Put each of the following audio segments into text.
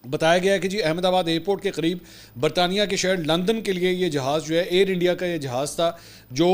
बताया गया है कि जी अहमदाबाद एयरपोर्ट के करीब बरतानिया के शहर लंदन के लिए ये जहाज़ जो है एयर इंडिया का ये जहाज़ था जो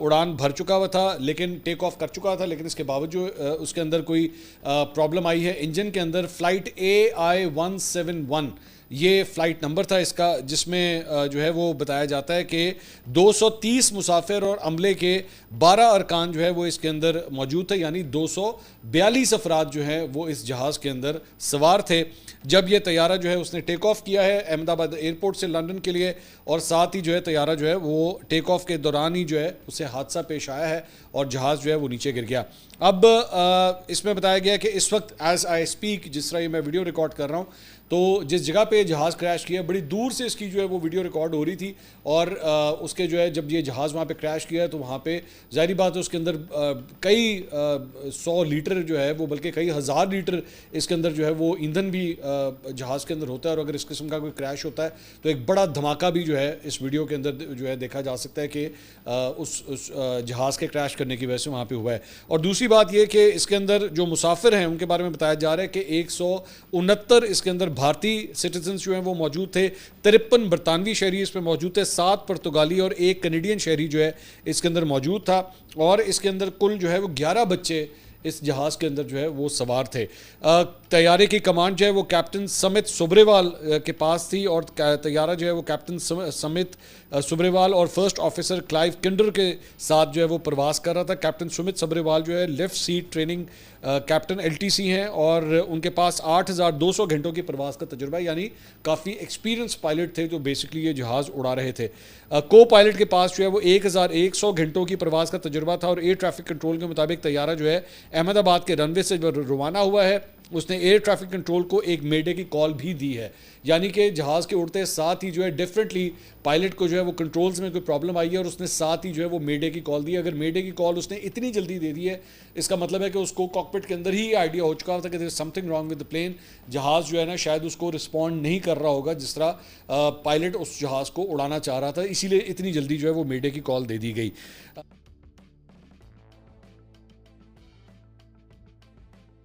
उड़ान भर चुका हुआ था, लेकिन टेक ऑफ कर चुका था, लेकिन इसके बावजूद उसके अंदर कोई प्रॉब्लम आई है इंजन के अंदर। फ़्लाइट AI-171 ये फ़्लाइट नंबर था इसका, जिसमें जो है वो बताया जाता है कि 230 मुसाफिर और अमले के 12 अरकान जो है वो इसके अंदर मौजूद थे, यानी 242 अफराद जो है वो इस जहाज़ के अंदर सवार थे जब ये तैयारा जो है उसने टेक ऑफ किया है अहमदाबाद एयरपोर्ट से लंदन के लिए। और साथ ही जो है तैयारा जो है वो टेक ऑफ के दौरान ही जो है उसे हादसा पेश आया है और जहाज़ जो है वो नीचे गिर गया। अब इसमें बताया गया कि इस वक्त एज आई स्पीक, जिस तरह ये मैं वीडियो रिकॉर्ड कर रहा हूँ, तो जिस जगह पे जहाज़ क्रैश किया बड़ी दूर से इसकी जो है वो वीडियो रिकॉर्ड हो रही थी और उसके जो है जब ये जहाज़ वहाँ पे क्रैश किया तो वहाँ पे ज़ाहिर बात है उसके अंदर कई 100 लीटर जो है वो, बल्कि कई हज़ार लीटर इसके अंदर जो है वो ईंधन भी जहाज़ के अंदर होता है। और अगर इस किस्म का कोई क्रैश होता है तो एक बड़ा धमाका भी जो है इस वीडियो के अंदर जो है देखा जा सकता है कि उस जहाज़ के क्रैश करने की वजह से वहाँ पर हुआ है। और दूसरी बात यह कि इसके अंदर जो मुसाफिर हैं उनके बारे में बताया जा रहा है कि 169 इसके अंदर भारतीय सिटीजन्स जो हैं वो मौजूद थे, 53 बरतानवी शहरी इसमें मौजूद थे, 7 पुर्तगाली और 1 कनेडियन शहरी जो है इसके अंदर मौजूद था। और इसके अंदर कुल जो है वो 11 बच्चे इस जहाज़ के अंदर जो है वो सवार थे। तैयारे की कमांड जो है वो कैप्टन समित सुब्रेवाल के पास थी और तैयारा जो है वो कैप्टन समित सुब्रेवाल और फर्स्ट ऑफिसर क्लाइव किंडर के साथ जो है वो प्रवास कर रहा था। कैप्टन सुमित सुब्रेवाल जो है left seat training captain LTC हैं और उनके पास 8,200 घंटों की प्रवास का तजुर्बा है, यानी काफ़ी एक्सपीरियंस पायलट थे जो बेसिकली ये जहाज़ उड़ा रहे थे। को पायलट के पास जो है वो 1,100 घंटों की प्रवास का तजुर्बा था। और एयर ट्रैफिक कंट्रोल के मुताबिक तैयारा जो है अहमदाबाद के रनवे से रवाना हुआ है, उसने एयर ट्रैफिक कंट्रोल को एक मेडे की कॉल भी दी है, यानी कि जहाज़ के उड़ते साथ ही जो है डिफरेंटली पायलट को जो है वो कंट्रोल्स में कोई प्रॉब्लम आई है और उसने साथ ही जो है वो मेडे की कॉल दी। अगर मेडे की कॉल उसने इतनी जल्दी दे दी है, इसका मतलब है कि उसको कॉकपिट के अंदर ही आइडिया हो चुका था कि there is something wrong with the plane. जहाज़ जो है ना शायद उसको रिस्पॉन्ड नहीं कर रहा होगा जिस तरह पायलट उस जहाज़ को उड़ाना चाह रहा था, इसीलिए इतनी जल्दी जो है वो मेडे की कॉल दे दी गई।